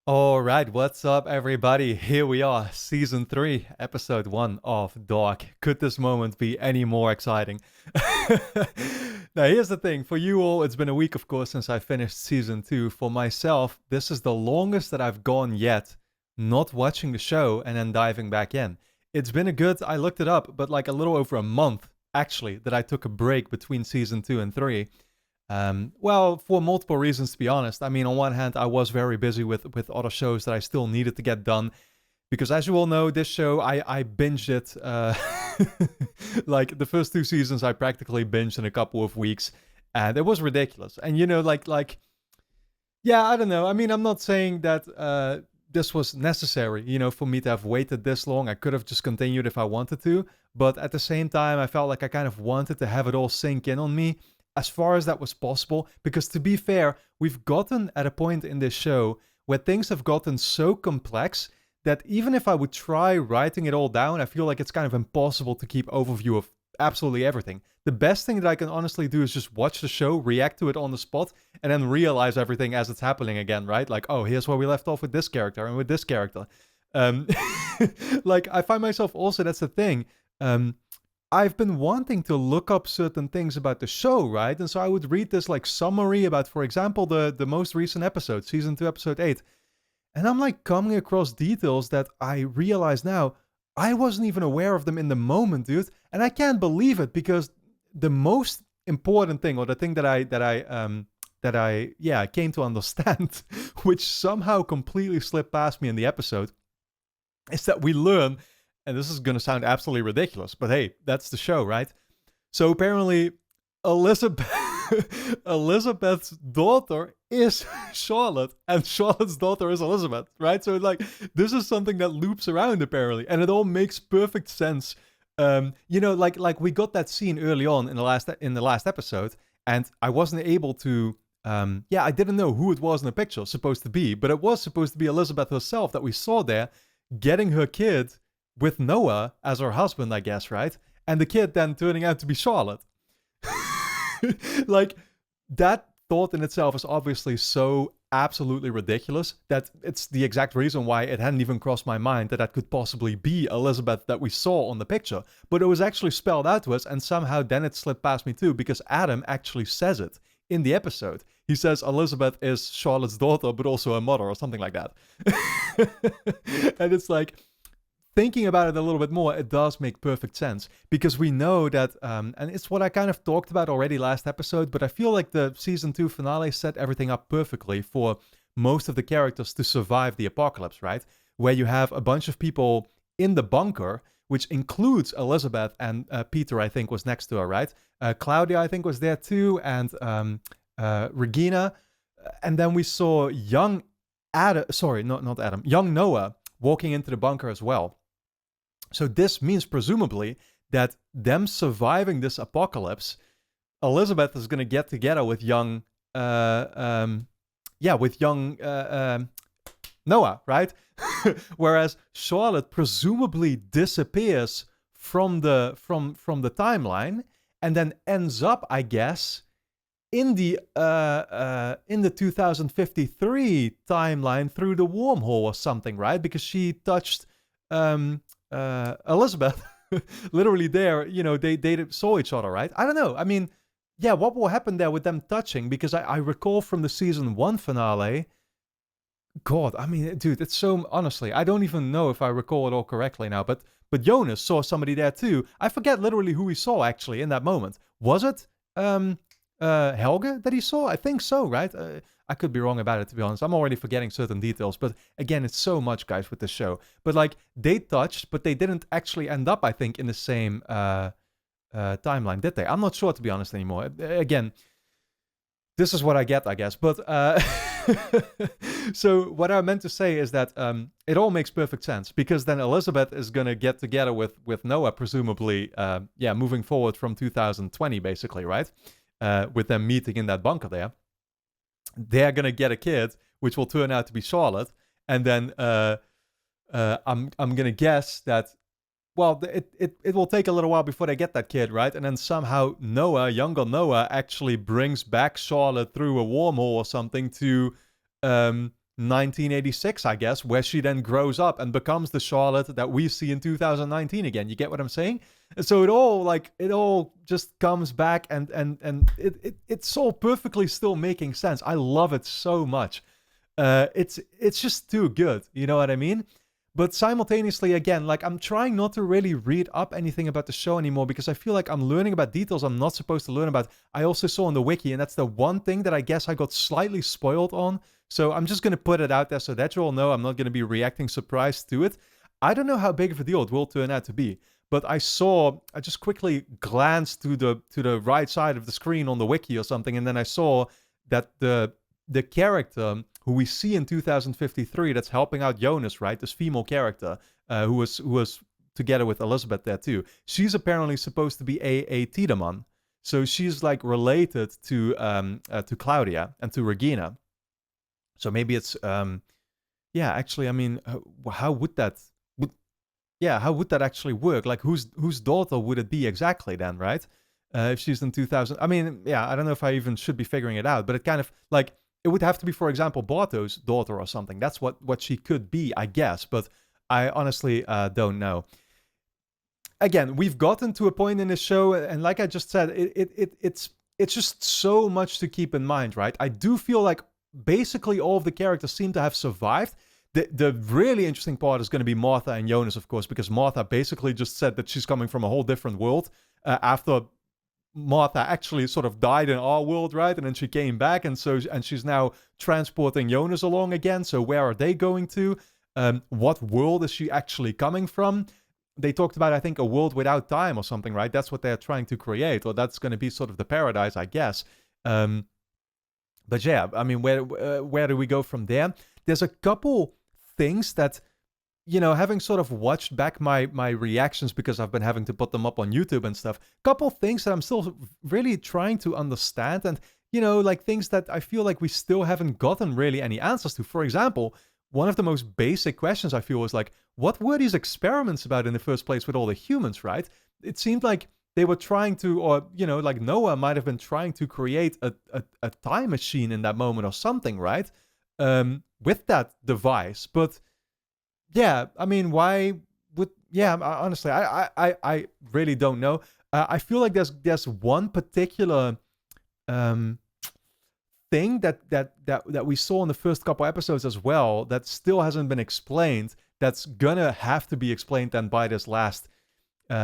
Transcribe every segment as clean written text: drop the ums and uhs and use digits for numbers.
All right, what's up, everybody? Here we are, season 3, episode 1 of Dark. Could this moment be any more exciting? Now, here's the thing for you all, it's been a week, of course, since I finished season 2. For myself, this is the longest that I've gone yet not watching the show and then diving back in. It's been a good, I looked it up, but like a little over a month, actually, that I took a break between season 2 and 3. Well, for multiple reasons, to be honest. I mean, on one hand, I was very busy with other shows that I still needed to get done. Because as you all know, this show, I binged it. Like, the first 2 seasons, I practically binged in a couple of weeks. And it was ridiculous. And, yeah, I don't know. I mean, I'm not saying that this was necessary, for me to have waited this long. I could have just continued if I wanted to. But at the same time, I felt like I kind of wanted to have it all sink in on me as far as that was possible, because to be fair, we've gotten at a point in this show where things have gotten so complex that even if I would try writing it all down, I feel like it's kind of impossible to keep overview of absolutely everything. The best thing that I can honestly do is just watch the show, react to it on the spot, and then realize everything as it's happening again, right? Like, oh, here's where we left off with this character and with this character. Um, like, I find myself also, that's the thing. I've been wanting to look up certain things about the show, right? And so I would read this like summary about, for example, the most recent episode, season 2, episode 8. And I'm like coming across details that I realize now I wasn't even aware of them in the moment, dude. And I can't believe it, because the most important thing, or the thing that I came to understand, which somehow completely slipped past me in the episode, is that we learn, and this is going to sound absolutely ridiculous, but hey, that's the show, right? So apparently, Elizabeth, Elizabeth's daughter is Charlotte, and Charlotte's daughter is Elizabeth, right? So like, this is something that loops around apparently, and it all makes perfect sense. Like we got that scene early on in the last episode, and I wasn't able to. I didn't know who it was in the picture supposed to be, but it was supposed to be Elizabeth herself that we saw there, getting her kid with Noah as her husband, I guess, right? And the kid then turning out to be Charlotte. Like, that thought in itself is obviously so absolutely ridiculous that it's the exact reason why it hadn't even crossed my mind that could possibly be Elizabeth that we saw on the picture. But it was actually spelled out to us, and somehow then it slipped past me too, because Adam actually says it in the episode. He says Elizabeth is Charlotte's daughter, but also her mother, or something like that. And it's like, thinking about it a little bit more, it does make perfect sense, because we know that, and it's what I kind of talked about already last episode, but I feel like the season 2 finale set everything up perfectly for most of the characters to survive the apocalypse, right? Where you have a bunch of people in the bunker, which includes Elizabeth, and Peter, I think, was next to her, right? Claudia, I think, was there too, and Regina. And then we saw young Adam, sorry, not Adam, young Noah walking into the bunker as well. So this means presumably that them surviving this apocalypse, Elizabeth is going to get together with young, Noah, right? Whereas Charlotte presumably disappears from the timeline and then ends up, I guess, in the 2053 timeline through the wormhole or something, right? Because she touched Elizabeth literally there. They saw each other, right? I don't know. I mean, yeah, what will happen there with them touching? Because I recall from the season 1 finale. God, I mean, dude, it's so, honestly, I don't even know if I recall it all correctly now, but Jonas saw somebody there too. I forget literally who he saw actually in that moment. Was it Helge that he saw? I think so, right? I could be wrong about it, to be honest. I'm already forgetting certain details, but again, it's so much, guys, with the show. But like, they touched, but they didn't actually end up, I think, in the same timeline, did they? I'm not sure, to be honest, anymore. Again, this is what I get, I guess. But so what I meant to say is that it all makes perfect sense, because then Elizabeth is going to get together with Noah, presumably, moving forward from 2020, basically, right? With them meeting in that bunker there. They're going to get a kid, which will turn out to be Charlotte. And then I'm going to guess that, well, it will take a little while before they get that kid, right? And then somehow Noah, younger Noah, actually brings back Charlotte through a wormhole or something to 1986, I guess, where she then grows up and becomes the Charlotte that we see in 2019 again. You get what I'm saying? And so it all just comes back, and it's all perfectly still making sense. I love it so much. It's just too good. You know what I mean? But simultaneously, again, like, I'm trying not to really read up anything about the show anymore, because I feel like I'm learning about details I'm not supposed to learn about. I also saw on the wiki, and that's the one thing that I guess I got slightly spoiled on. So I'm just going to put it out there so that you all know. I'm not going to be reacting surprised to it. I don't know how big of a deal it will turn out to be. But I just quickly glanced to the right side of the screen on the wiki or something, and then I saw that the character who we see in 2053 that's helping out Jonas, right? This female character who was together with Elizabeth there too. She's apparently supposed to be a Tiedemann. So she's like related to Claudia and to Regina. So maybe it's yeah, actually, I mean, how would that actually work? Like, whose daughter would it be exactly then, right? If she's in 2000, I mean, yeah, I don't know if I even should be figuring it out, but it kind of like, it would have to be, for example, Barto's daughter or something. That's what she could be, I guess. But I honestly don't know. Again, we've gotten to a point in this show, and like I just said, it's just so much to keep in mind, right? I do feel like basically all of the characters seem to have survived. The really interesting part is going to be Martha and Jonas, of course, because Martha basically just said that she's coming from a whole different world after Martha actually sort of died in our world, right? And then she came back, and she's now transporting Jonas along again. So where are they going to? What world is she actually coming from? They talked about, I think, a world without time or something, right? That's what they're trying to create, or that's going to be sort of the paradise, I guess. But yeah, I mean, where do we go from there? There's a couple things that, you know, having sort of watched back my reactions, because I've been having to put them up on YouTube and stuff, couple things that I'm still really trying to understand, and, you know, like things that I feel like we still haven't gotten really any answers to. For example, one of the most basic questions I feel is like, what were these experiments about in the first place with all the humans, right? It seemed like they were trying to, or, you know, like Noah might have been trying to create a time machine in that moment or something, right? With that device. But yeah, I mean, why would... Yeah, honestly, I really don't know. I feel like there's one particular thing that we saw in the first couple episodes as well that still hasn't been explained, that's gonna have to be explained then by this last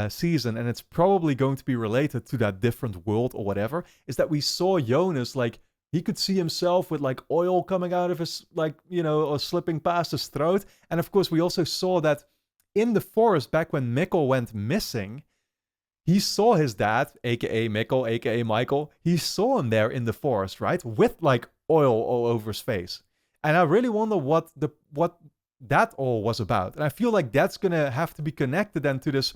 season, and it's probably going to be related to that different world or whatever, is that we saw Jonas, like, he could see himself with, like, oil coming out of his, like, you know, or slipping past his throat. And of course, we also saw that in the forest back when Mikkel went missing, he saw his dad, aka Mikkel, aka Michael. He saw him there in the forest, right? With, like, oil all over his face. And I really wonder what that all was about. And I feel like that's gonna have to be connected then to this,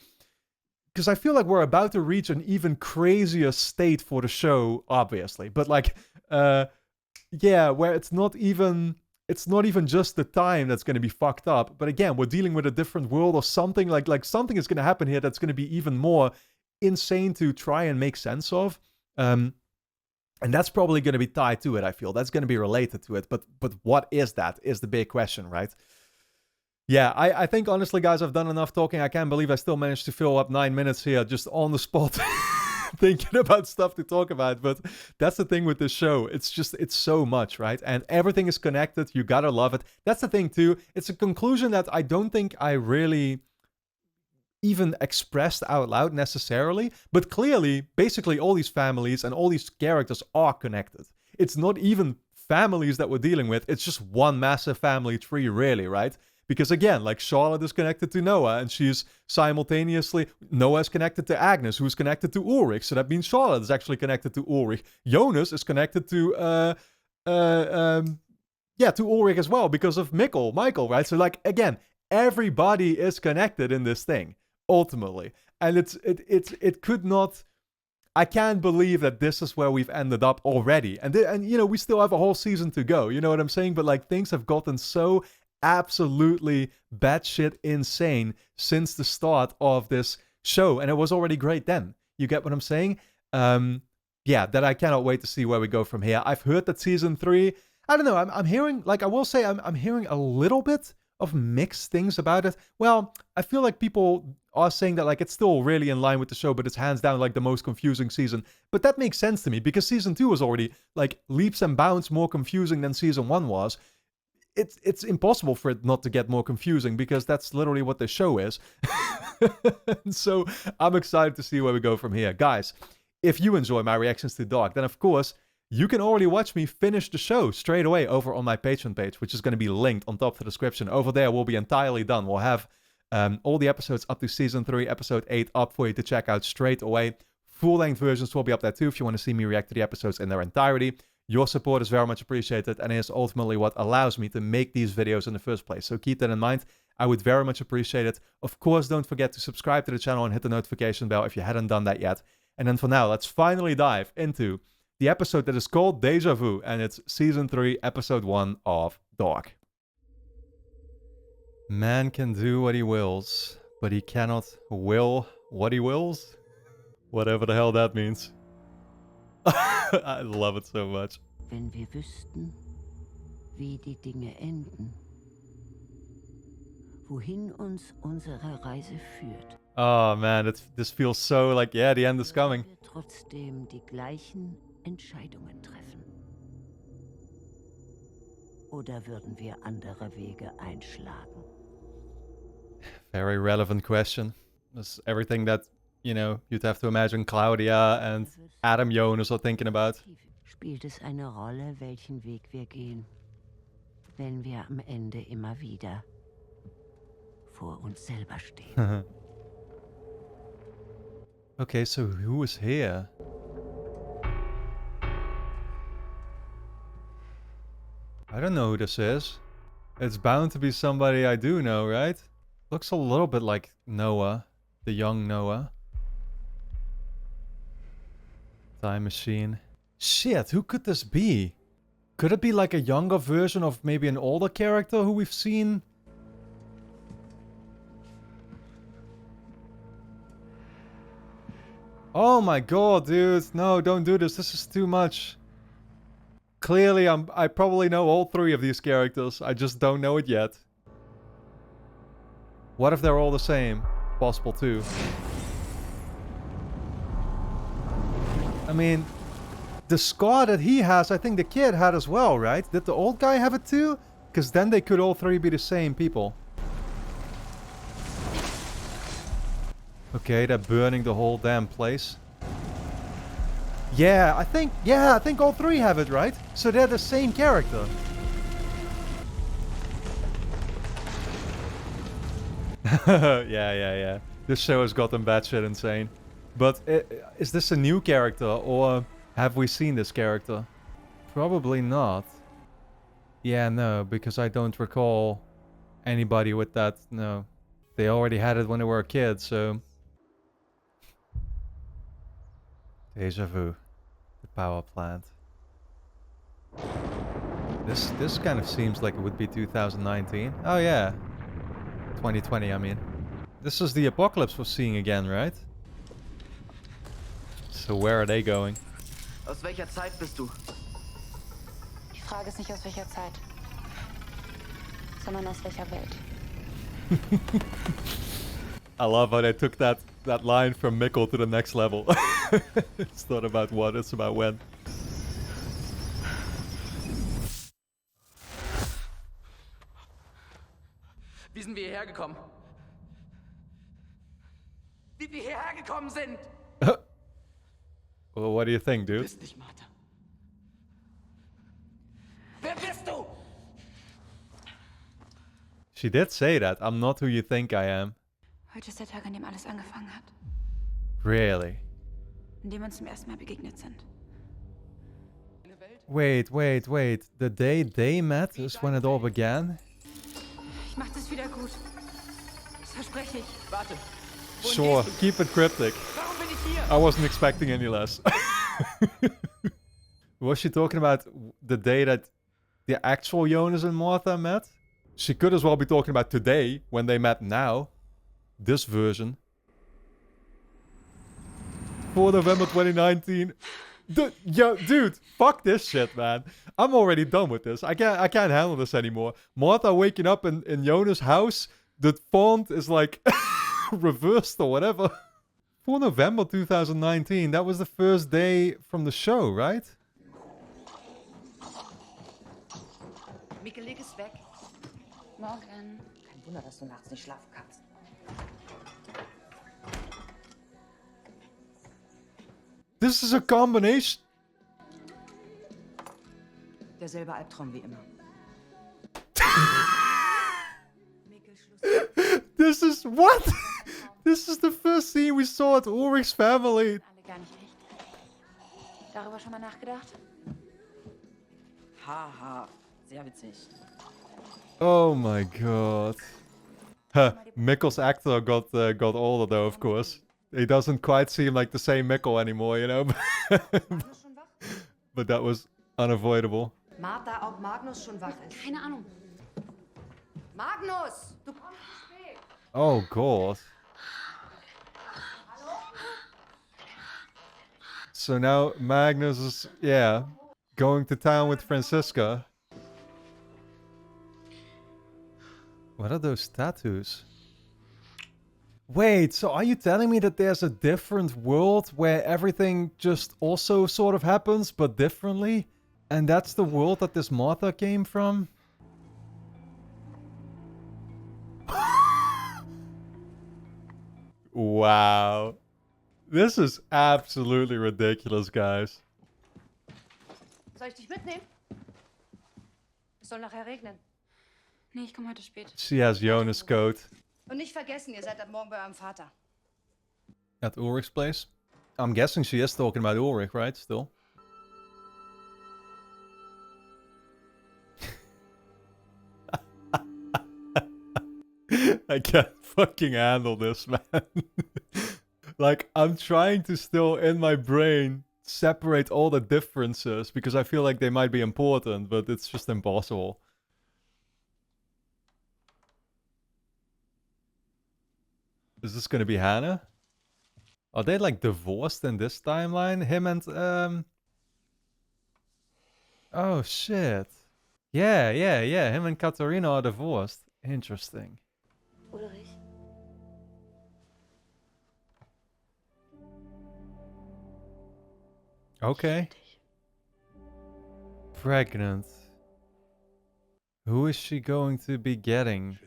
because I feel like we're about to reach an even crazier state for the show, obviously. But, like, yeah, where it's not even just the time that's going to be fucked up. But again, we're dealing with a different world or something. Like something is going to happen here that's going to be even more insane to try and make sense of. And that's probably going to be tied to it, I feel. That's going to be related to it. But what is that is the big question, right? Yeah, I think, honestly, guys, I've done enough talking. I can't believe I still managed to fill up 9 minutes here just on the spot thinking about stuff to talk about. But that's the thing with this show. It's so much, right? And everything is connected. You gotta love it. That's the thing, too. It's a conclusion that I don't think I really even expressed out loud necessarily. But clearly, basically, all these families and all these characters are connected. It's not even families that we're dealing with. It's just one massive family tree, really, right? Because again, like, Charlotte is connected to Noah, and she's simultaneously... Noah is connected to Agnes, who's connected to Ulrich. So that means Charlotte is actually connected to Ulrich. Jonas is connected to... to Ulrich as well, because of Michael, right? So, like, again, everybody is connected in this thing, ultimately. And it could not... I can't believe that this is where we've ended up already. And you know, we still have a whole season to go. You know what I'm saying? But, like, things have gotten so absolutely batshit insane since the start of this show, and it was already great then. You get what I'm saying? Yeah, that I cannot wait to see where we go from here. I've heard that season 3, I don't know. I'm hearing, like, I will say I'm hearing a little bit of mixed things about it. Well, I feel like people are saying that, like, it's still really in line with the show, but it's hands down, like, the most confusing season. But that makes sense to me, because season 2 was already, like, leaps and bounds more confusing than season 1 was. It's impossible for it not to get more confusing, because that's literally what the show is. So I'm excited to see where we go from here. Guys, if you enjoy my reactions to Dark, then of course you can already watch me finish the show straight away over on my Patreon page, which is going to be linked on top of the description. Over there we'll be entirely done. We'll have all the episodes up to season 3, episode 8 up for you to check out straight away. Full-length versions will be up there too if you want to see me react to the episodes in their entirety. Your support is very much appreciated, and is ultimately what allows me to make these videos in the first place. So keep that in mind. I would very much appreciate it. Of course, don't forget to subscribe to the channel and hit the notification bell if you hadn't done that yet. And then for now, let's finally dive into the episode that is called Deja-vu, and it's season 3, episode 1 of Dark. Man can do what he wills, but he cannot will what he wills? Whatever the hell that means. I love it so much. Wenn wir wüssten, wie die Dinge enden, wohin uns unsere Reise führt. Oh man, this feels so like, yeah, the end is coming. Wir trotzdem die gleichen Entscheidungen treffen. Oder würden wir andere Wege einschlagen? Very relevant question. That's everything that, you know, you'd have to imagine Claudia and Adam Jonas are thinking about. Spielt es eine Rolle, welchen Weg wir gehen, wenn wir am Ende immer wieder vor uns selber stehen? Okay, so who is here? I don't know who this is. It's bound to be somebody I do know, right? Looks a little bit like Noah, the young Noah. Time machine. Shit, who could this be? Could it be like a younger version of maybe an older character who we've seen? Oh my god, dude. No, don't do this. This is too much. Clearly, I probably know all 3 of these characters. I just don't know it yet. What if they're all the same? Possible too. I mean, the scar that he has, I think the kid had as well, right? Did the old guy have it too? Because then they could all 3 be the same people. Okay, they're burning the whole damn place. Yeah, I think all 3 have it, right? So they're the same character. Yeah. This show has gotten batshit insane. But is this a new character, or have we seen this character? Probably not. Yeah, no, because I don't recall anybody with that, no. They already had it when they were a kid, so... Deja-vu. The power plant. This kind of seems like it would be 2019. Oh yeah. 2020, I mean. This is the apocalypse we're seeing again, right? So where are they going? Aus welcher Zeit bist du? Die Frage ist nicht aus welcher Zeit, sondern aus welcher Welt. I love how they took that line from Mikkel to the next level. It's not about what, it's about when. Wie sind wir hierher gekommen? Wie wir hierher gekommen sind! Well, what do you think, Du dude? bist nicht Martha. Wer bist du? She did say that. I'm not who you think I am. Heute ist der Tag, an dem alles angefangen hat. Really? In dem wir uns zum ersten Mal begegnet sind. Wait. The day they met is when it all began? Ich mach das wieder gut. Das verspreche ich. Warte. Wohin Sure, gehst du? keep it cryptic. Warum bin ich hier? I wasn't expecting any less. Was she talking about the day that the actual Jonas and Martha met? She could as well be talking about today, when they met now. This version. 4 November 2019. Dude, fuck this shit, man. I'm already done with this. I can't handle this anymore. Martha waking up in Jonas' house. The font is like reversed or whatever. 4 November 2019. That was the first day from the show, right? Mickelig ist weg. Morgen. Kein Wunder, dass du nachts nicht schlafen kannst. This is a combination. Derselbe Albtraum wie immer. Mikkel, Schluss. This is what? This is the first scene we saw at Ulrich's family. Alle gar nicht echt. Darüber schon mal nachgedacht? Haha, sehr witzig. Oh my god. Huh, Mikkel's actor got older though, of course. He doesn't quite seem like the same Mikkel anymore, you know? Magnus schon wach? But that was unavoidable. Martha, ob Magnus schon wach ist. Keine Ahnung. Magnus! Du kommst zu spät. Oh god. So now Magnus is, yeah, going to town with Francisca. What are those tattoos? Wait, so are you telling me that there's a different world where everything just also sort of happens, but differently? And that's the world that this Martha came from? Wow. This is absolutely ridiculous, guys. Soll ich dich mitnehmen? Es soll nachher regnen. Nee, ich komme heute spät. She has Jonas' coat. Und nicht vergessen, ihr seid ab morgen bei eurem Vater. At Ulrich's place? I'm guessing she is talking about Ulrich, right? Still. I can't fucking handle this, man. Like, I'm trying to still, in my brain, separate all the differences because I feel like they might be important, but it's just impossible. Is this gonna be Hannah? Are they like divorced in this timeline? Him and oh shit. Yeah. Him and Katarina are divorced. Interesting. Ulrich? Okay. Pregnant. Who is she going to be getting?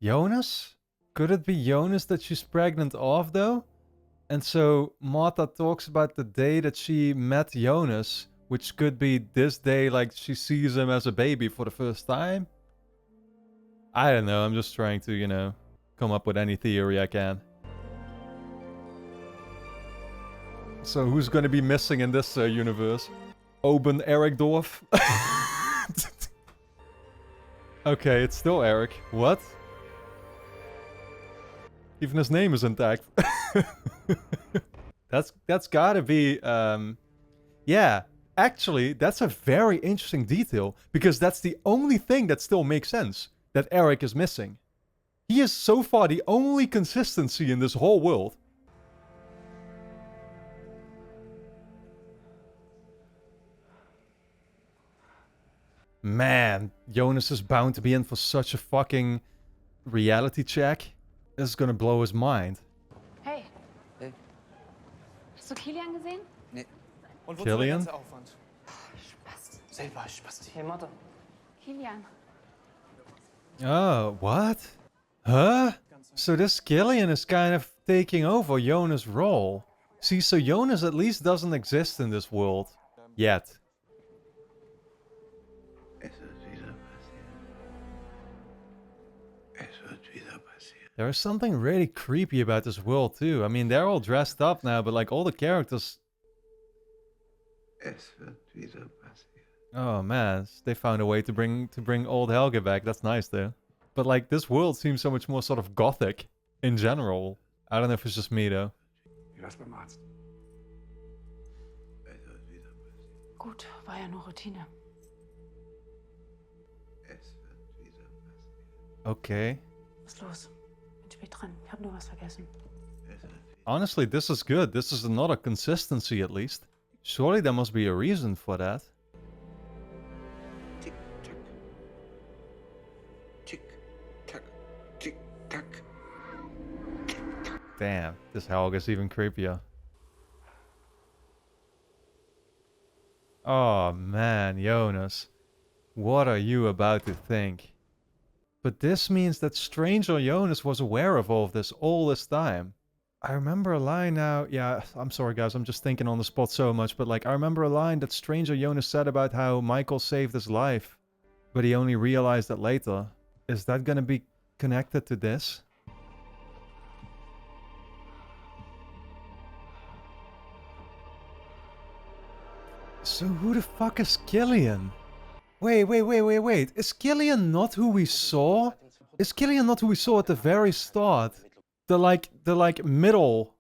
Jonas? Could it be Jonas that she's pregnant of, though? And so Martha talks about the day that she met Jonas, which could be this day, like she sees him as a baby for the first time? I don't know, I'm just trying to, you know, come up with any theory I can. So who's gonna be missing in this universe? Oben Erikdorf? Okay, it's still Eric. What? Even his name is intact. That's gotta be yeah, actually that's a very interesting detail because that's the only thing that still makes sense that Eric is missing. He is so far the only consistency in this whole world. Man, Jonas is bound to be in for such a fucking reality check. This is gonna blow his mind. Hey. Hey. Hast du Kilian gesehen? Nee. Und wozu Killian? der ganze Aufwand? Spaß. Selber Spasti. Hey, Martha. Kilian. Oh, what? Huh? So this Killian is kind of taking over Jonas' role. See, so Jonas at least doesn't exist in this world. Yet. There is something really creepy about this world too. I mean, they're all dressed up now, but like all the characters... Oh man, they found a way to bring old Helge back. That's nice though. But like this world seems so much more sort of gothic in general. I don't know if it's just me though. Wie war's beim Arzt? Gut, war ja nur Routine. Okay. Was ist los? Bin spät dran. Ich hab nur was vergessen. Honestly, this is good. This is another consistency at least. Surely there must be a reason for that. Tick tack. Tick tack. Tick tack. Damn, this Helg is even creepier. Oh man, Jonas. What are you about to think? But this means that Stranger Jonas was aware of all of this all this time. I remember a line now. Yeah, I'm sorry guys, I'm just thinking on the spot so much. But like, I remember a line that Stranger Jonas said about how Michael saved his life. But he only realized that later. Is that gonna be connected to this? So who the fuck is Killian? Wait. Is Killian not who we saw? Is Killian not who we saw at the very start? The middle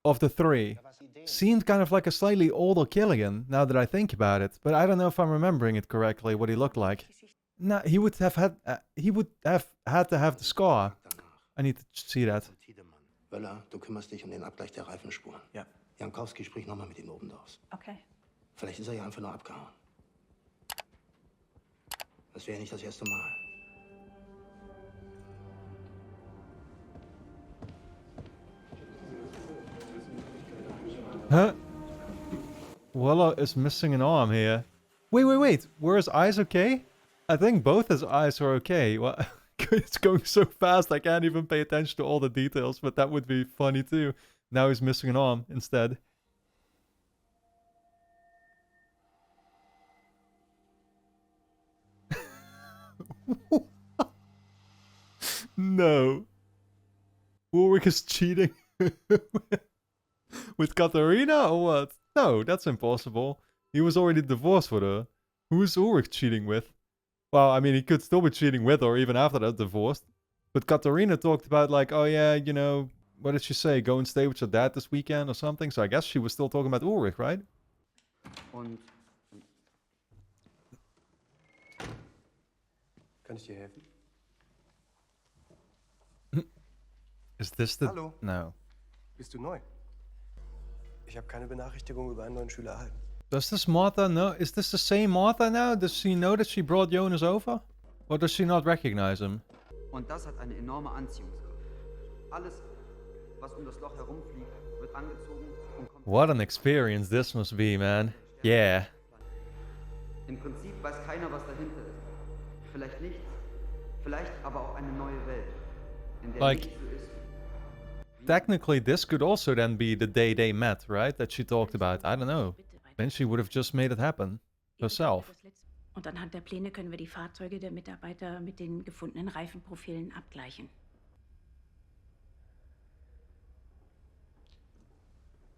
of the three. Seemed kind of like a slightly older Killian, now that I think about it. But I don't know if I'm remembering it correctly, what he looked like. No, he would have had to have the scar. I need to see that. Wöller, du kümmerst dich den Abgleich der Reifenspuren. Ja. Jankowski, sprich nochmal mit ihm Obendorfs. Okay. Vielleicht ist ja einfach nur abgehauen. Das wäre nicht das erste Mal. Huh? Wella is missing an arm here. Wait. Were his eyes okay? I think both his eyes are okay. Well, it's going so fast I can't even pay attention to all the details, but that would be funny too. Now he's missing an arm instead. No. Ulrich is cheating with Katharina or what? No, that's impossible. He was already divorced with her. Who is Ulrich cheating with? Well, I mean, he could still be cheating with her even after that divorce. But Katharina talked about like, oh yeah, you know, what did she say? Go and stay with your dad this weekend or something. So I guess she was still talking about Ulrich, right? Und kann ich dir helfen? Is this the... Hallo. No. Bist du neu? Ich habe keine Benachrichtigung über einen neuen Schüler erhalten. Does this Martha know? Is this the same Martha now? Does she know that she brought Jonas over? Or does she not recognize him? Und das hat eine enorme Anziehungskraft. Alles, was das Loch herumfliegt, wird angezogen und kommt... What an experience this must be, man. Yeah. Im Prinzip weiß keiner, was dahinter ist. Vielleicht nichts, vielleicht aber auch eine neue Welt, in der Like, nichts so ist. technically, this could also then be the day they met, right? That she talked about. I don't know. Then she would have just made it happen herself. Und anhand der Pläne können wir die Fahrzeuge der Mitarbeiter mit den gefundenen Reifenprofilen abgleichen.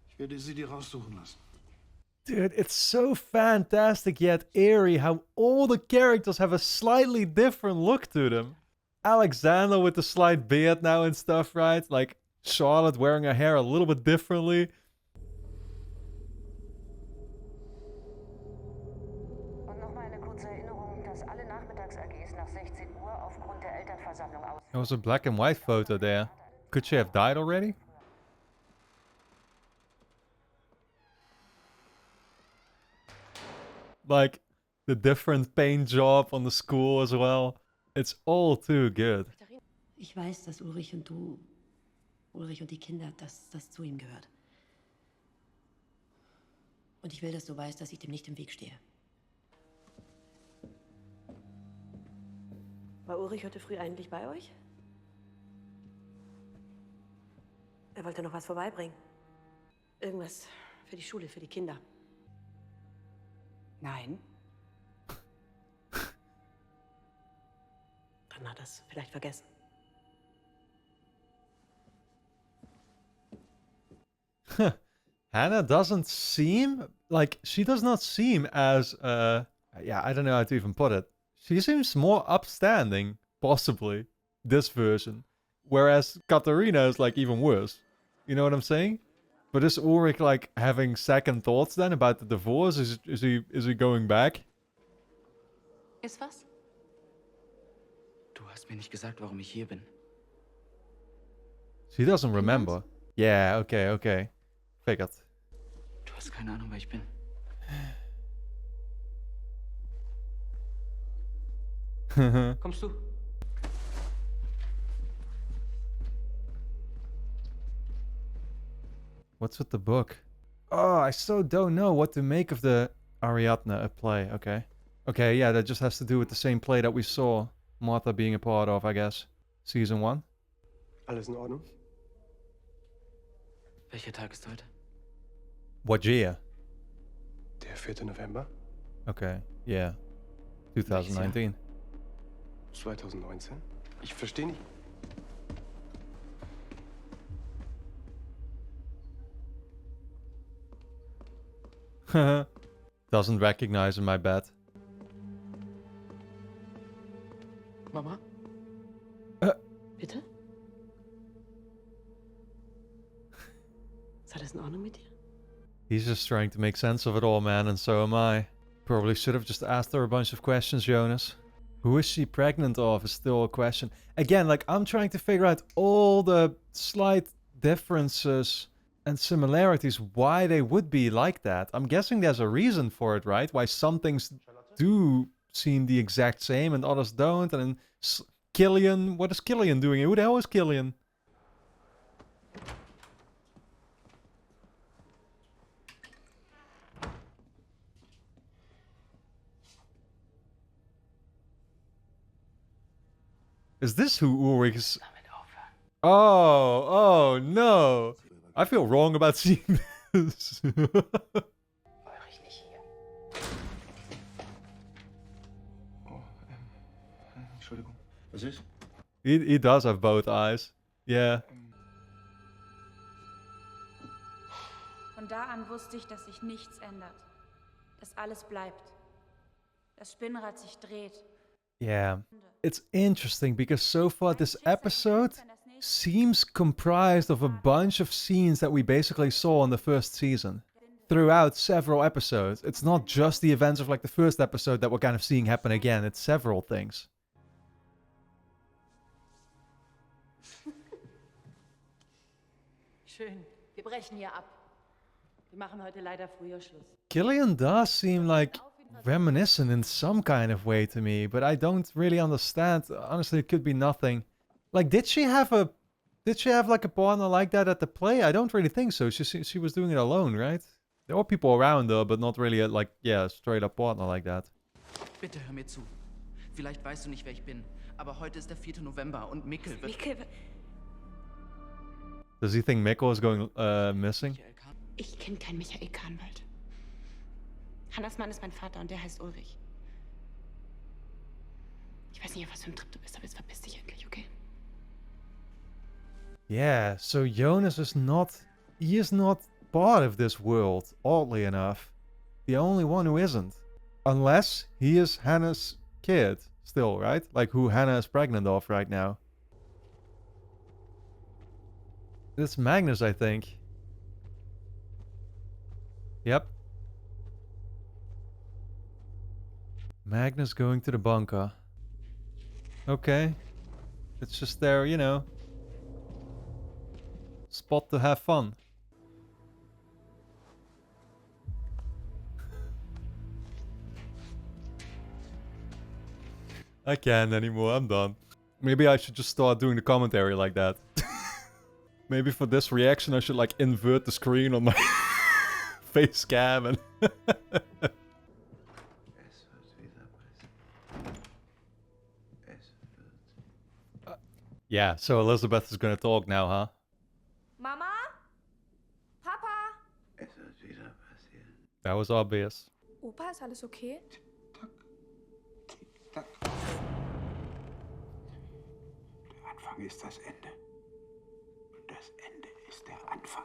Ich werde sie dir raussuchen lassen. Dude, it's so fantastic yet eerie how all the characters have a slightly different look to them. Alexander with the slight beard now and stuff, right? Like Charlotte wearing her hair a little bit differently. Und nochmal eine kurze Erinnerung, dass alle Nachmittags-AGs nach 16 Uhr aufgrund der Elternversammlung aus... There was a black and white photo there. Could she have died already? Like, the different paint job on the school as well. It's all too good. Ich weiß, dass Ulrich und die Kinder, dass das zu ihm gehört. Und ich will, dass du weißt, dass ich dem nicht im Weg stehe. War Ulrich heute früh eigentlich bei euch? Er wollte noch was vorbeibringen. Irgendwas für die Schule, für die Kinder. Nein. Dann hat er es vielleicht vergessen. Hannah doesn't seem like she does not seem as yeah, I don't know how to even put it. She seems more upstanding, possibly, this version. Whereas Katharina is like even worse. You know what I'm saying? But is Ulrich like having second thoughts then about the divorce? Is he going back? Ist was? Du hast mir nicht gesagt, warum ich hier bin. She doesn't remember. Yeah, okay. Figured. Du hast keine Ahnung, wer ich bin. Kommst du? What's with the book? Oh, I so don't know what to make of the Ariadne play. Okay. Okay, yeah, that just has to do with the same play that we saw Martha being a part of, I guess. Season 1. Alles in Ordnung? Welcher Tag ist heute? What year? Der 4. November Okay, yeah. 2019. 2019? Ich verstehe nicht. Doesn't recognize him, I bet. Mama? Bitte? Ist alles in Ordnung mit dir? He's just trying to make sense of it all, man, and so am I. Probably should have just asked her a bunch of questions, Jonas. Who is she pregnant of is still a question. Again, like, I'm trying to figure out all the slight differences and similarities, why they would be like that. I'm guessing there's a reason for it, right? Why some things do seem the exact same and others don't. And then Killian, what is Killian doing? Who the hell is Killian? Is this who Ulrich's... Oh no! I feel wrong about seeing this. Entschuldigung. Was ist? He does have both eyes. Yeah. Von da an wusste ich, dass sich nichts ändert. Dass alles bleibt. Das Spinnrad sich dreht. Yeah. It's interesting because so far this episode seems comprised of a bunch of scenes that we basically saw in the first season. Throughout several episodes. It's not just the events of like the first episode that we're kind of seeing happen again. It's several things. Schön. Wir brechen hier ab. Wir machen heute leider früher Schluss. Killian does seem like reminiscent in some kind of way to me, but I don't really understand. Honestly, it could be nothing. Like, did she have like a partner like that at the play? I don't really think so. She was doing it alone, right? There were people around her, but not really like, yeah, straight up partner like that. Bitte hör mir zu. Vielleicht weißt du nicht, wer ich bin, aber heute ist der 4. November und Mikkel wird... Does he think Mikkel is going missing? Ich kenne keinen Michael Kahnwald. Hannas Mann ist mein Vater und der heißt Ulrich. Ich weiß nicht, auf was für einem Trip du bist, aber jetzt verpiss dich endlich, okay? Yeah, so Jonas is not... He is not part of this world, oddly enough. The only one who isn't. Unless he is Hannah's kid still, right? Like who Hannah is pregnant of right now. It's Magnus, I think. Yep. Magnus going to the bunker. Okay. It's just there, you know. Spot to have fun. I can't anymore, I'm done. Maybe I should just start doing the commentary like that. Maybe for this reaction I should like invert the screen on my face cam and... Yeah, so Elizabeth is gonna talk now, huh? Mama? Papa? That was obvious. Opa, ist alles okay? Der Anfang ist das Ende. Und das Ende ist der Anfang.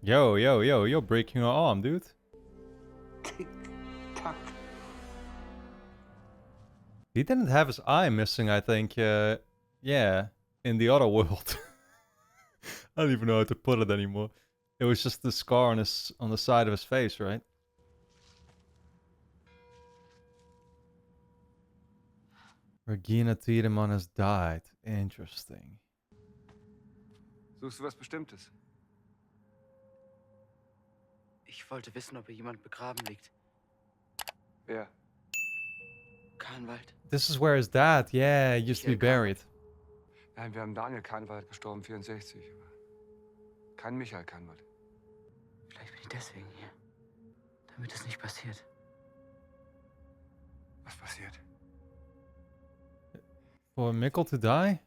Yo, you're breaking her arm, dude. Tick-Tack. He didn't have his eye missing, I think. Yeah, in the other world. I don't even know how to put it anymore. It was just the scar on the side of his face, right? Regina Tiedemann has died. Interesting. Suchst du was Bestimmtes? Ich wollte wissen, ob hier jemand begraben liegt. Wer? Kahnwald. This is where his dad, yeah, used to be buried. Nein, wir haben Daniel Kahnwald gestorben, 64. Aber kein Michael Kahnwald. Vielleicht bin ich deswegen hier. Damit es nicht passiert. Was passiert? For Mikkel to die?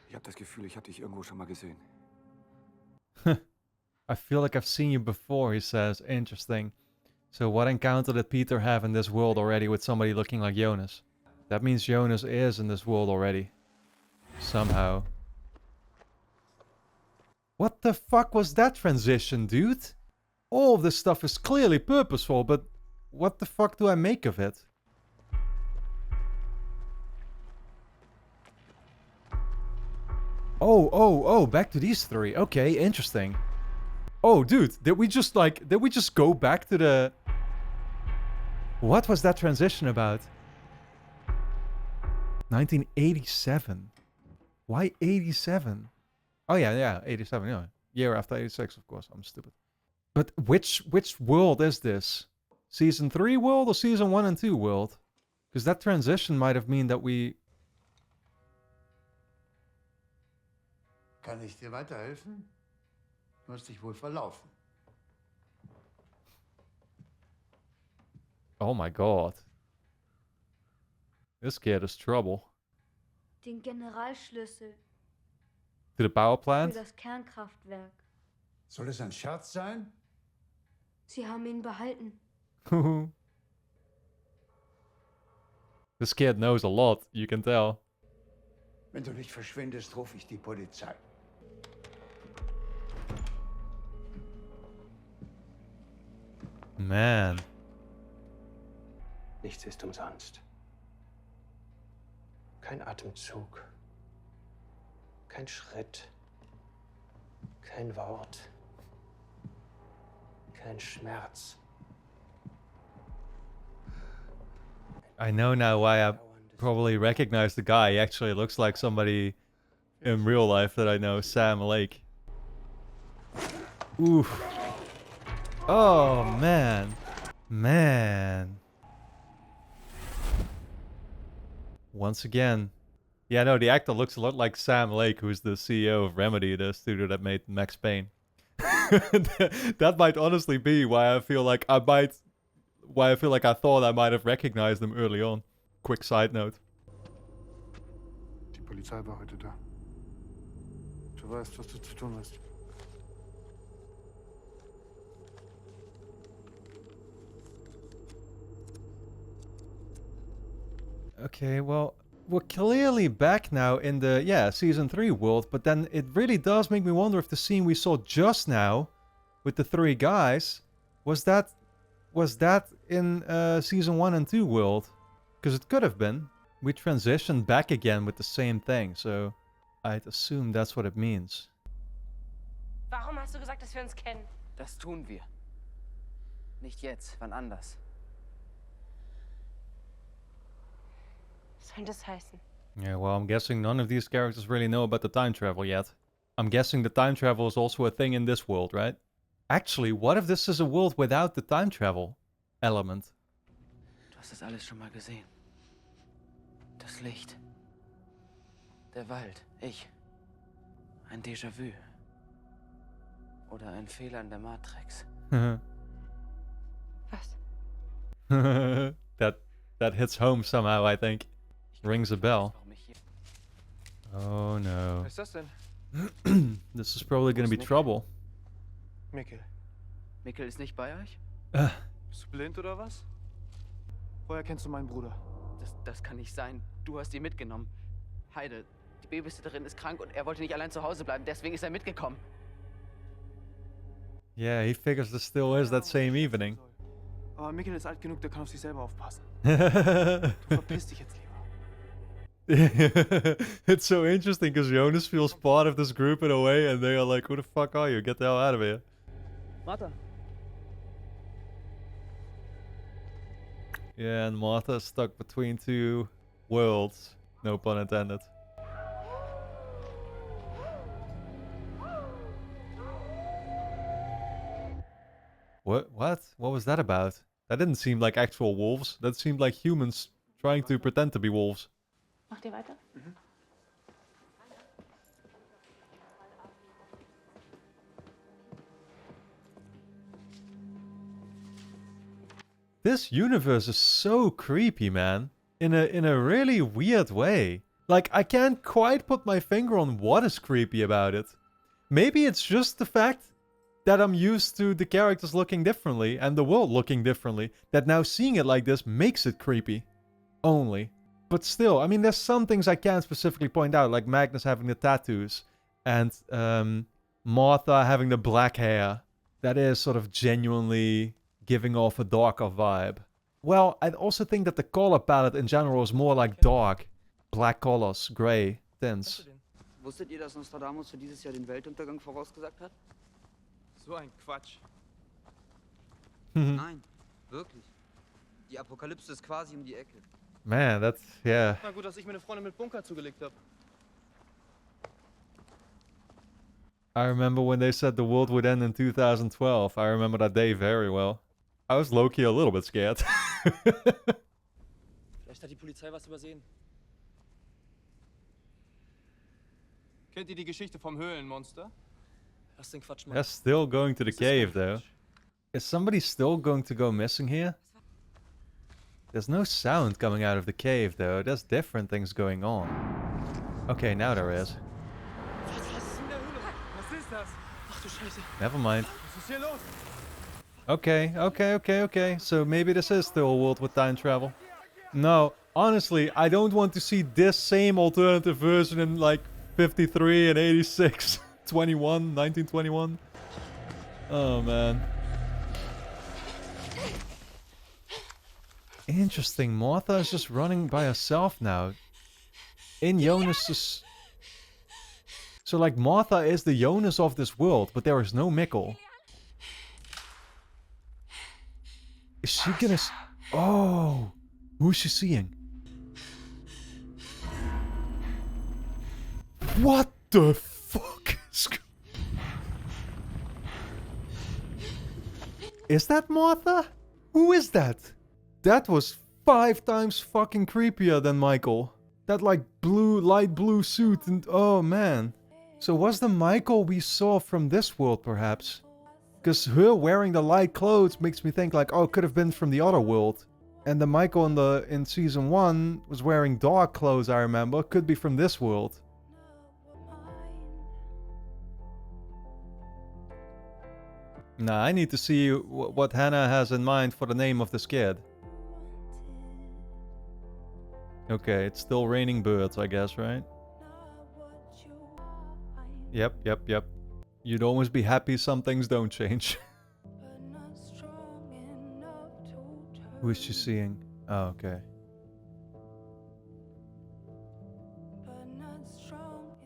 Ich habe das Gefühl, ich habe dich irgendwo schon mal gesehen. I feel like I've seen you before, he says. Interesting. So what encounter did Peter have in this world already with somebody looking like Jonas? That means Jonas is in this world already. Somehow. What the fuck was that transition, dude? All of this stuff is clearly purposeful, but what the fuck do I make of it? Oh, back to these three. Okay, interesting. Oh, dude, did we just go back to the... What was that transition about? 1987. Why 87? Oh yeah, 87, yeah. Year after 86, of course. I'm stupid. But which world is this? Season 3 world or Season 1 and 2 world? Because that transition might have mean that we... Kann ich dir weiterhelfen? Du hast dich wohl verlaufen. Oh my god. This kid is trouble. Den Generalschlüssel To the power für plant? das Kernkraftwerk. Soll es ein Scherz sein? Sie haben ihn behalten. This kid knows a lot, you can tell. Wenn du nicht verschwindest, rufe ich die Polizei. Man. Nichts ist umsonst. Kein Atemzug. Kein Schritt. Kein Wort. Kein Schmerz. I know now why I probably recognize the guy. He actually looks like somebody in real life that I know, Sam Lake. Oof. Oh, man. Man. Once again. Yeah, no, the actor looks a lot like Sam Lake, who's the CEO of Remedy, the studio that made Max Payne. That might honestly be why I feel like I thought I might have recognized him early on. Quick side note. Die Polizei war heute da. Du weißt, was du zu tun hast. Okay, well, we're clearly back now in the, Season 3 world, but then it really does make me wonder if the scene we saw just now with the three guys, was that in Season 1 and 2 world? Because it could have been. We transitioned back again with the same thing, so I'd assume that's what it means. Warum hast du gesagt, dass wir uns kennen? Das tun wir. Nicht jetzt, wann anders. Was soll das heißen? Yeah, well, I'm guessing none of these characters really know about the time travel yet. I'm guessing the time travel is also a thing in this world, right? Actually, what if this is a world without the time travel element? Du hast das alles schon mal gesehen. Das Licht. Der Wald. Ich. Ein Déjà-vu. Oder ein Fehler in der Matrix. Was? that hits home somehow, I think. Rings a bell. Oh no. Was ist das denn? This is probably gonna be trouble. Mikkel. Mikkel ist nicht bei euch? Bist du blind oder was? Woher kennst du meinen Bruder? Das kann nicht sein. Du hast ihn mitgenommen. Heide, die Babysitterin ist krank und er wollte nicht allein zu Hause bleiben, deswegen ist er mitgekommen. Yeah, he figures there still is that same evening. Aber Mikkel ist alt genug, der kann auf sich selber aufpassen. Du verpiss dich jetzt lieber. It's so interesting because Jonas feels part of this group in a way, and they are like, "Who the fuck are you? Get the hell out of here!" Martha. Yeah, and Martha is stuck between two worlds. No pun intended. What? What? What was that about? That didn't seem like actual wolves. That seemed like humans trying to pretend to be wolves. Macht ihr weiter? This universe is so creepy, man. In a really weird way. Like, I can't quite put my finger on what is creepy about it. Maybe it's just the fact that I'm used to the characters looking differently and the world looking differently, that now seeing it like this makes it creepy. Only. But still, I mean, there's some things I can't specifically point out, like Magnus having the tattoos and Martha having the black hair. That is sort of genuinely giving off a darker vibe. Well, I also think that the color palette in general is more like dark. Black colors, gray, tints. Wusstet ihr, dass Nostradamus für dieses Jahr den Weltuntergang vorausgesagt hat? So ein Quatsch. Nein, wirklich. Die Apokalypse ist quasi um die Ecke. Man, that's, yeah. Na gut, dass ich mir eine Freundin mit Bunker zugelegt habe. I remember when they said the world would end in 2012. I remember that day very well. I was low-key a little bit scared. Vielleicht hat die Polizei was übersehen. Kennt ihr die Geschichte vom Höhlenmonster? Lass den Quatsch machen. They're still going to the cave, though. Is somebody still going to go missing here? There's no sound coming out of the cave, though. There's different things going on. Okay, now there is. Never mind. Okay. So maybe this is still a world with time travel. No, honestly, I don't want to see this same alternative version in like 53 and 86. 1921. Oh, man. Interesting. Martha is just running by herself now. In Jonas's... So, like, Martha is the Jonas of this world, but there is no Mikkel. Is she gonna... Oh! Who's she seeing? What the fuck is... Is that Martha? Who is that? That was 5 times fucking creepier than Michael. That like blue, light blue suit and oh man. So was the Michael we saw from this world perhaps? Because her wearing the light clothes makes me think like, oh, it could have been from the other world. And the Michael in season 1 was wearing dark clothes, I remember. Could be from this world. Nah, I need to see what Hannah has in mind for the name of this kid. Okay, it's still raining birds, I guess, right? Yep. You'd always be happy some things don't change. Who is she seeing? Oh, okay.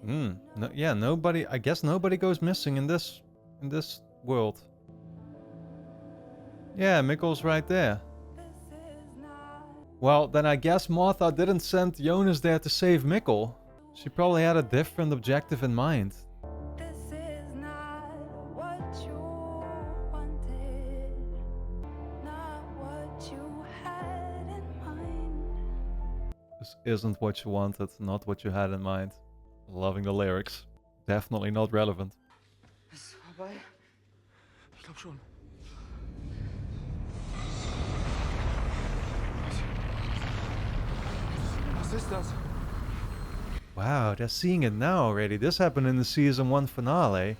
No, yeah, nobody... I guess nobody goes missing in this world. Yeah, Mikkel's right there. Well, then I guess Martha didn't send Jonas there to save Mikkel. She probably had a different objective in mind. This isn't what you wanted, not what you had in mind. Loving the lyrics. Definitely not relevant. Ist vorbei? Ich glaub schon. Was ist das? Wow, they're seeing it now already. This happened in the season 1 finale.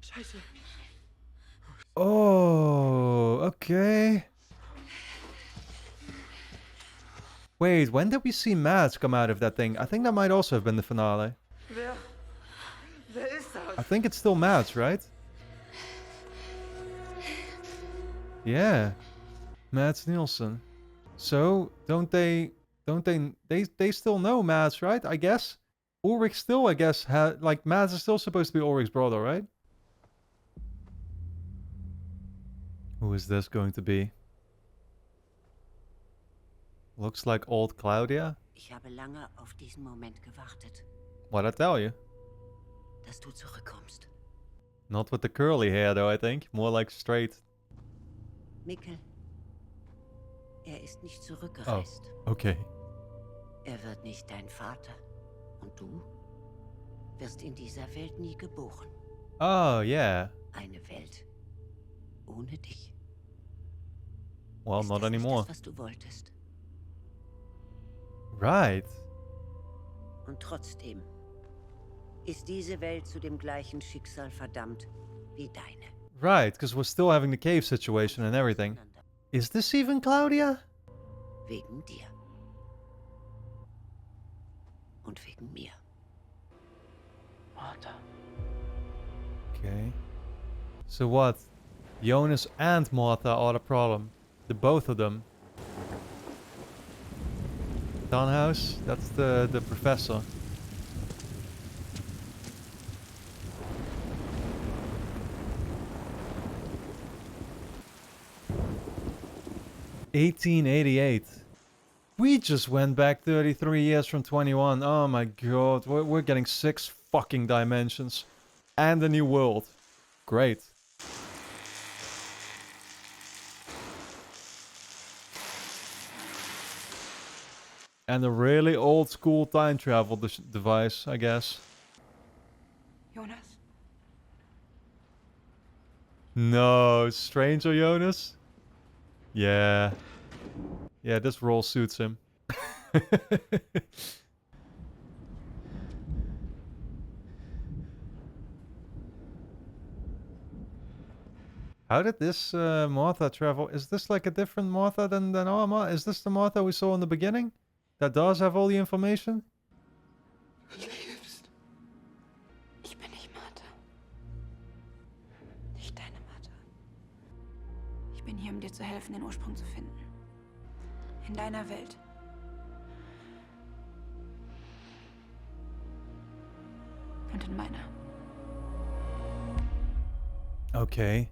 Scheiße. Oh, okay. Wait, when did we see Mads come out of that thing? I think that might also have been the finale. Wer ist das? I think it's still Mads, right? Yeah. Mads Nielsen. So, they still know Mads, right? I guess. Ulrich still, I guess, like Mads is still supposed to be Ulrich's brother, right? Who is this going to be? Looks like old Claudia. Ich habe lange auf diesen Moment gewartet. What'd I tell you? Dass du zurückkommst. Not with the curly hair though, I think. More like straight. Mikkel, ist nicht Oh, zurückgereist. okay. Wird nicht dein Vater. Und du wirst in dieser Welt nie geboren. Oh, yeah. Eine Welt ohne dich. Well, Ist not das nicht anymore. das, was du wolltest? Right. Und trotzdem ist diese Welt zu dem gleichen Schicksal verdammt wie deine. Right, because we're still having the cave situation and everything. Is this even Claudia? Wegen dir. Und wegen mir. Martha. Okay. So what? Jonas and Martha are the problem. The both of them. Townhouse? That's the professor. (1888). We just went back 33 years from 21. Oh my god, we're getting 6 fucking dimensions. And a new world. Great. And a really old school time travel device, I guess. Jonas? No, Stranger Jonas? Yeah. Yeah, this role suits him. How did this Martha travel? Is this like a different Martha than our Martha? Is this the Martha we saw in the beginning? That does have all the information? Du lebst. Ich bin nicht Martha. Nicht deine Martha. Ich bin hier, um dir zu helfen, den Ursprung zu finden. In deiner Welt. Und in meiner. Okay.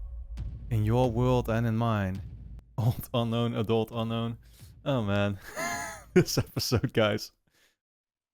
In your world and in mine. Old unknown, adult unknown. Oh man. This episode, guys.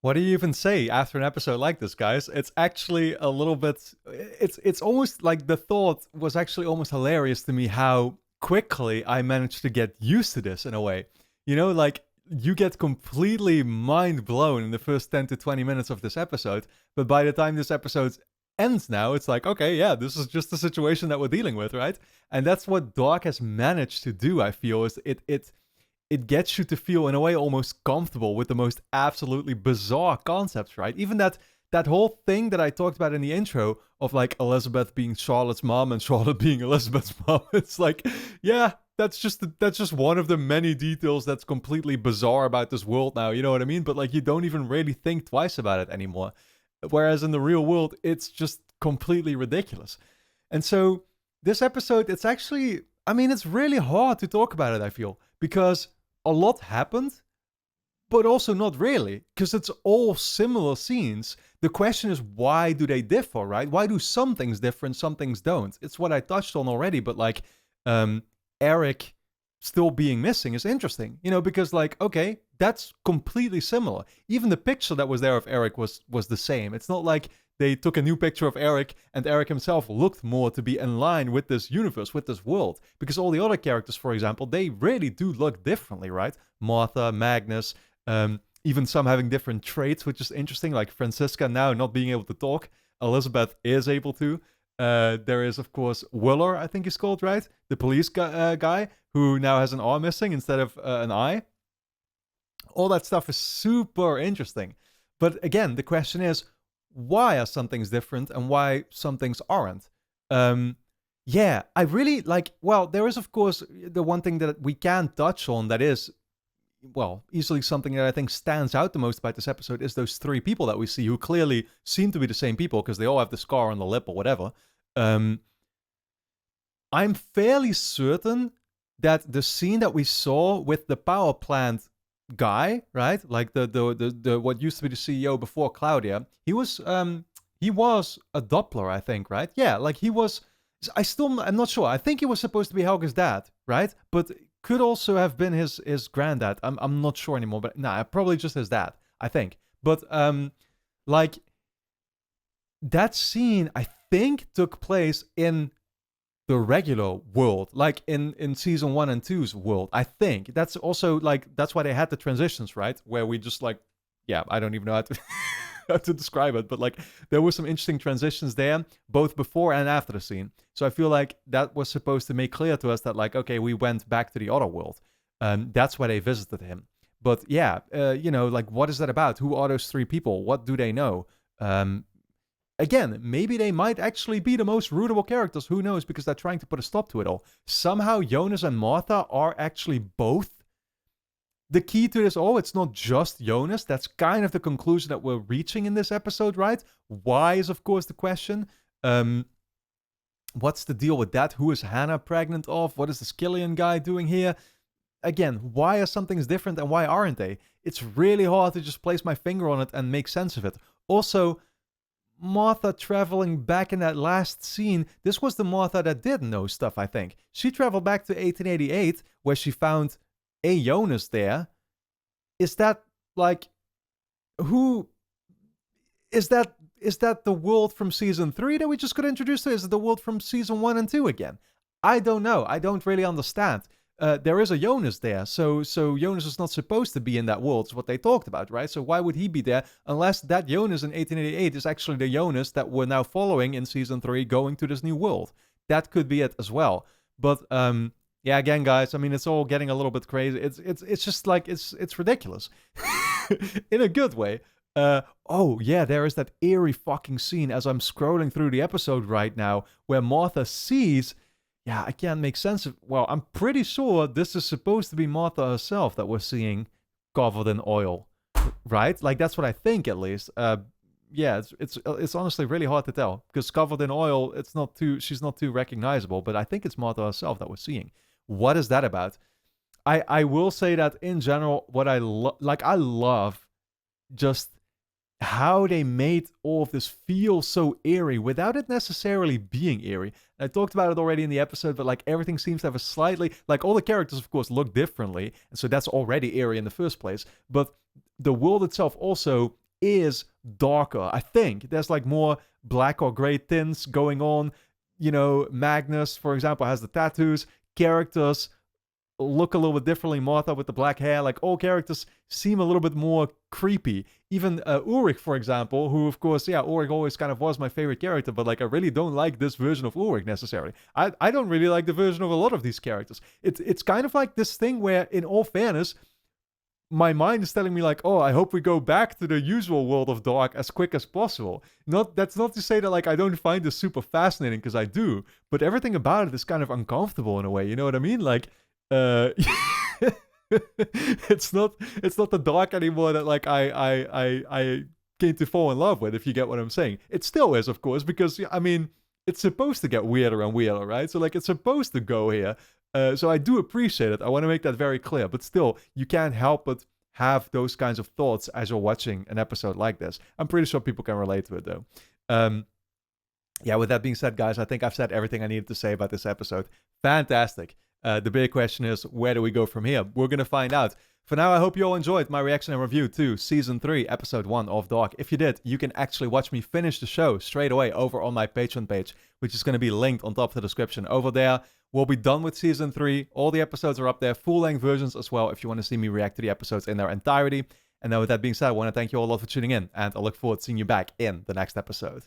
What do you even say after an episode like this, guys? It's actually a little bit... It's almost like the thought was actually almost hilarious to me how quickly I managed to get used to this in a way. You know, like, you get completely mind blown in the first 10 to 20 minutes of this episode, but by the time this episode ends now, it's like, okay, yeah, this is just the situation that we're dealing with, right? And that's what Dark has managed to do, I feel, is it gets you to feel, in a way, almost comfortable with the most absolutely bizarre concepts, right? Even that whole thing that I talked about in the intro of, like, Elizabeth being Charlotte's mom and Charlotte being Elizabeth's mom. It's like, yeah, that's just one of the many details that's completely bizarre about this world now, you know what I mean? But, like, you don't even really think twice about it anymore. Whereas in the real world, it's just completely ridiculous. And so, this episode, it's actually, I mean, it's really hard to talk about it, I feel, because a lot happened, but also not really, because it's all similar scenes. The question is, why do they differ, right? Why do some things differ and some things don't? It's what I touched on already, but like, Eric still being missing is interesting, you know, because like, okay, that's completely similar. Even the picture that was there of Eric was the same. It's not like they took a new picture of Eric and Eric himself looked more to be in line with this universe, with this world. Because all the other characters, for example, they really do look differently, right? Martha, Magnus, even some having different traits, which is interesting, like Franziska now not being able to talk. Elizabeth is able to. There is, of course, Willer, I think he's called, right? The police guy who now has an arm missing instead of an eye. All that stuff is super interesting. But again, the question is, why are some things different and why some things aren't? Yeah, I really like, well, there is, of course, the one thing that we can touch on that is, well, easily something that I think stands out the most about this episode is those 3 people that we see who clearly seem to be the same people because they all have the scar on the lip or whatever. I'm fairly certain that the scene that we saw with the power plant guy, right? Like the what used to be the CEO before Claudia, he was a Doppler, I think, right? Yeah, like he was. I'm not sure. I think he was supposed to be Helge's dad, right? But could also have been his granddad. I'm not sure anymore, but nah, probably just his dad, I think. But like that scene, I think, took place in the regular world, like in season 1 and 2's world. I think that's also like, that's why they had the transitions, right? Where we just like, yeah, I don't even know how to how to describe it, but like there were some interesting transitions there, both before and after the scene. So I feel like that was supposed to make clear to us that like, okay, we went back to the other world. That's why they visited him. But yeah, like what is that about? Who are those 3 people? What do they know? Again, maybe they might actually be the most rootable characters. Who knows? Because they're trying to put a stop to it all. Somehow Jonas and Martha are actually both the key to this all. It's not just Jonas. That's kind of the conclusion that we're reaching in this episode, right? Why is, of course, the question. What's the deal with that? Who is Hannah pregnant of? What is the Skillian guy doing here? Again, why are some things different and why aren't they? It's really hard to just place my finger on it and make sense of it. Also, Martha traveling back in that last scene, this was the Martha that did know stuff, I think. She traveled back to 1888, where she found a Jonas there. Is that, like, who... Is that the world from season 3 that we just got introduced to? Is it the world from season 1 and 2 again? I don't know. I don't really understand. There is a Jonas there, so Jonas is not supposed to be in that world, is what they talked about, right? So why would he be there unless that Jonas in 1888 is actually the Jonas that we're now following in season 3 going to this new world? That could be it as well. But yeah, again, guys, I mean, it's all getting a little bit crazy. It's just like it's ridiculous in a good way. Oh yeah, there is that eerie fucking scene as I'm scrolling through the episode right now where Martha sees. Yeah, I can't make sense of... Well, I'm pretty sure this is supposed to be Martha herself that we're seeing covered in oil, right? Like, that's what I think, at least. Yeah, it's honestly really hard to tell, because covered in oil, she's not too recognizable, but I think it's Martha herself that we're seeing. What is that about? I will say that, in general, what I love just how they made all of this feel so eerie without it necessarily being eerie. I talked about it already in the episode, but like everything seems to have a slightly... Like all the characters, of course, look differently, and so that's already eerie in the first place. But the world itself also is darker. I think there's like more black or gray tints going on. You know, Magnus, for example, has the tattoos. Characters look a little bit differently. Martha with the black hair, like all characters seem a little bit more creepy. Even Ulrich, for example, who of course, yeah, Ulrich always kind of was my favorite character, but like I really don't like this version of Ulrich necessarily. I don't really like the version of a lot of these characters. It's kind of like this thing where, in all fairness, my mind is telling me like, oh, I hope we go back to the usual world of dark as quick as possible. That's not to say that like I don't find this super fascinating, because I do, but everything about it is kind of uncomfortable in a way. You know what I mean? Like, it's not the dark anymore that like I came to fall in love with, if you get what I'm saying. It still is, of course, because I mean, it's supposed to get weirder and weirder, right? So like it's supposed to go here. So I do appreciate it. I want to make that very clear. But still, you can't help but have those kinds of thoughts as you're watching an episode like this. I'm pretty sure people can relate to it, though. Yeah, with that being said, guys, I think I've said everything I needed to say about this episode. Fantastic. The big question is, where do we go from here? We're going to find out. For now, I hope you all enjoyed my reaction and review to Season 3, Episode 1 of Dark. If you did, you can actually watch me finish the show straight away over on my Patreon page, which is going to be linked on top of the description over there. We'll be done with Season 3. All the episodes are up there, full-length versions as well, if you want to see me react to the episodes in their entirety. And now with that being said, I want to thank you all a lot for tuning in, and I look forward to seeing you back in the next episode.